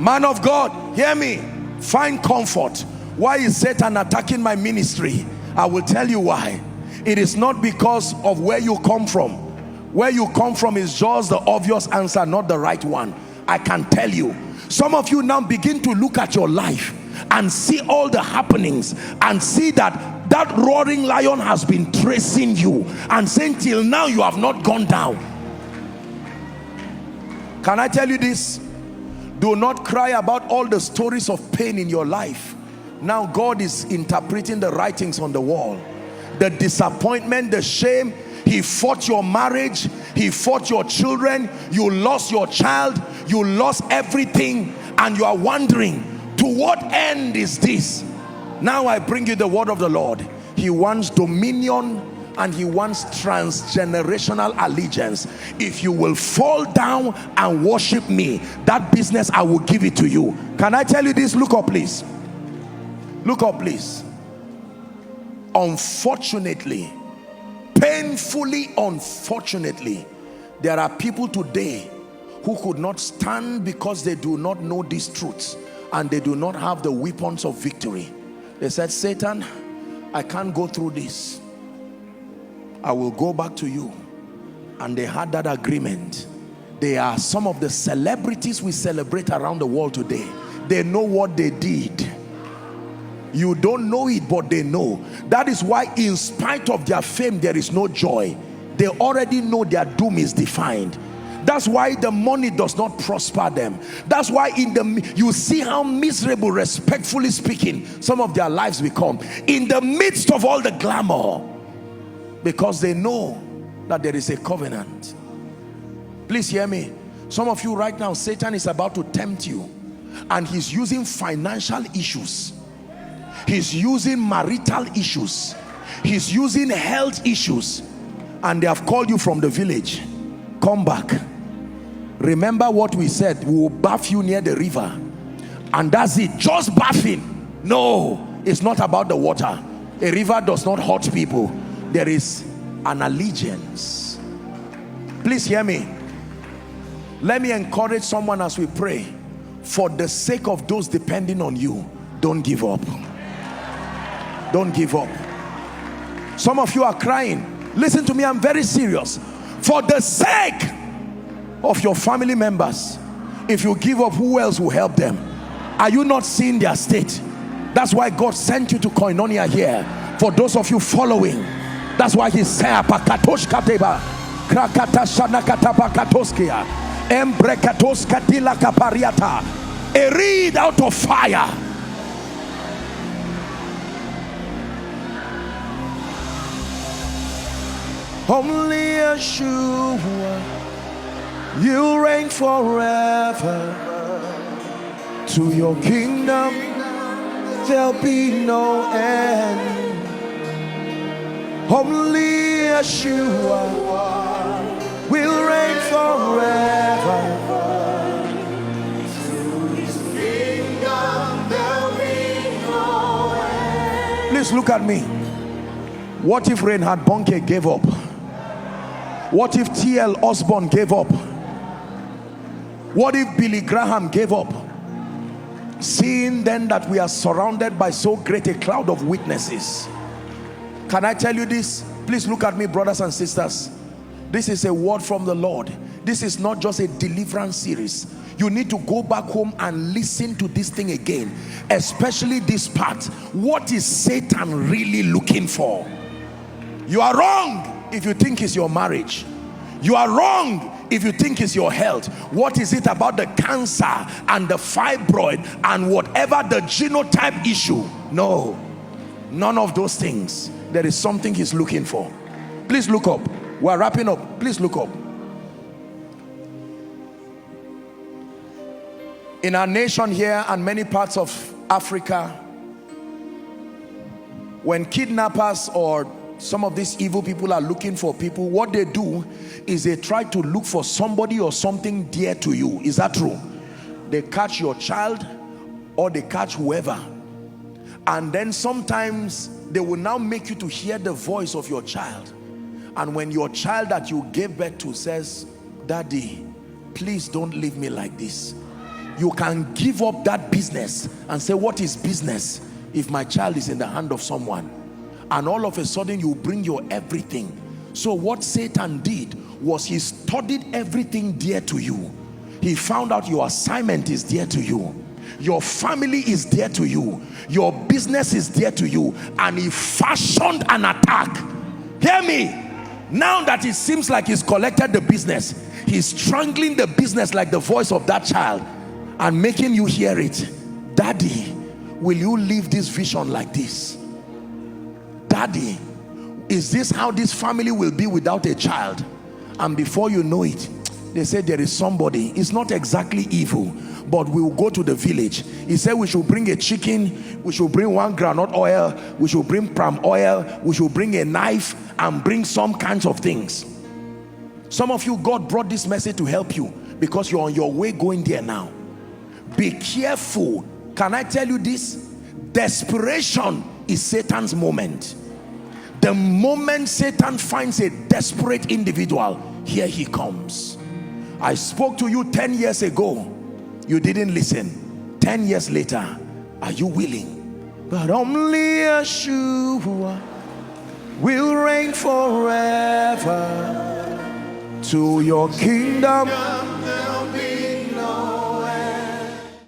Man of God, hear me. Find comfort. Why is Satan attacking my ministry? I will tell you why. It is not because of where you come from. Where you come from is just the obvious answer, not the right one. I can tell you. Some of you now begin to look at your life and see all the happenings and see that that roaring lion has been tracing you and saying till now you have not gone down. Can I tell you this? Do not cry about all the stories of pain in your life. Now God is interpreting the writings on the wall. The disappointment, the shame. He fought your marriage, he fought your children, you lost your child, you lost everything, and you are wondering, to what end is this? Now I bring you the word of the Lord. He wants dominion and he wants transgenerational allegiance. If you will fall down and worship me, that business I will give it to you. Can I tell you this? Look up please. Look up please. Unfortunately, painfully unfortunately, there are people today who could not stand because they do not know these truths and they do not have the weapons of victory. They said, Satan, I can't go through this. I will go back to you. And they had that agreement. They are some of the celebrities we celebrate around the world today. They know what they did. You don't know it, but they know. That is why in spite of their fame, there is no joy. They already know their doom is defined. That's why the money does not prosper them. That's why you see how miserable, respectfully speaking, some of their lives become in the midst of all the glamour, because they know that there is a covenant. Please hear me. Some of you right now, Satan is about to tempt you, and he's using financial issues. He's using marital issues. He's using health issues. And they have called you from the village. Come back. Remember what we said. We will bath you near the river. And that's it. Just bathing. No, it's not about the water. A river does not hurt people. There is an allegiance. Please hear me. Let me encourage someone as we pray. For the sake of those depending on you, don't give up. Don't give up. Some of you are crying. Listen to me, I'm very serious. For the sake of your family members, if you give up, who else will help them? Are you not seeing their state? That's why God sent you to Koinonia here. For those of you following, that's why he said, a reed out of fire. Only Yeshua, you reign forever. To your kingdom there'll be no end. Only Yeshua will reign forever. To his kingdom there'll be no end. Please look at me. What if Reinhard Bonnke gave up? What if T.L. Osborne gave up? What if Billy Graham gave up? Seeing then that we are surrounded by so great a cloud of witnesses. Can I tell you this? Please look at me, brothers and sisters. This is a word from the Lord. This is not just a deliverance series. You need to go back home and listen to this thing again, especially this part. What is Satan really looking for? You are wrong if you think it's your marriage. You are wrong if you think it's your health. What is it about the cancer and the fibroid and whatever the genotype issue? No, none of those things. There is something he's looking for. Please look up. We're wrapping up. Please look up. In our nation here and many parts of Africa, when kidnappers or some of these evil people are looking for people, what they do is they try to look for somebody or something dear to you. Is that true? They catch your child or they catch whoever, and then sometimes they will now make you to hear the voice of your child. And when your child that you gave birth to says, "Daddy, please don't leave me like this. You can give up that business and say, what is business if my child is in the hand of someone? And all of a sudden you bring your everything. So what Satan did was he studied everything dear to you. He found out your assignment is dear to you, your family is dear to you, your business is dear to you, and he fashioned an attack. Hear me. Now that it seems like he's collected the business, he's strangling the business like the voice of that child and making you hear it. Daddy, will you live this vision like this? Daddy, is this how this family will be without a child? And before you know it, they say there is somebody. It's not exactly evil, but we will go to the village. He said we should bring a chicken, we should bring 1 groundnut oil, we should bring palm oil, we should bring a knife and bring some kinds of things. Some of you, God brought this message to help you because you're on your way going there now. Be careful. Can I tell you this? Desperation is Satan's moment. The moment Satan finds a desperate individual, here he comes. I spoke to you 10 years ago. You didn't listen. 10 years later, are you willing? But only Yeshua will reign forever. To your kingdom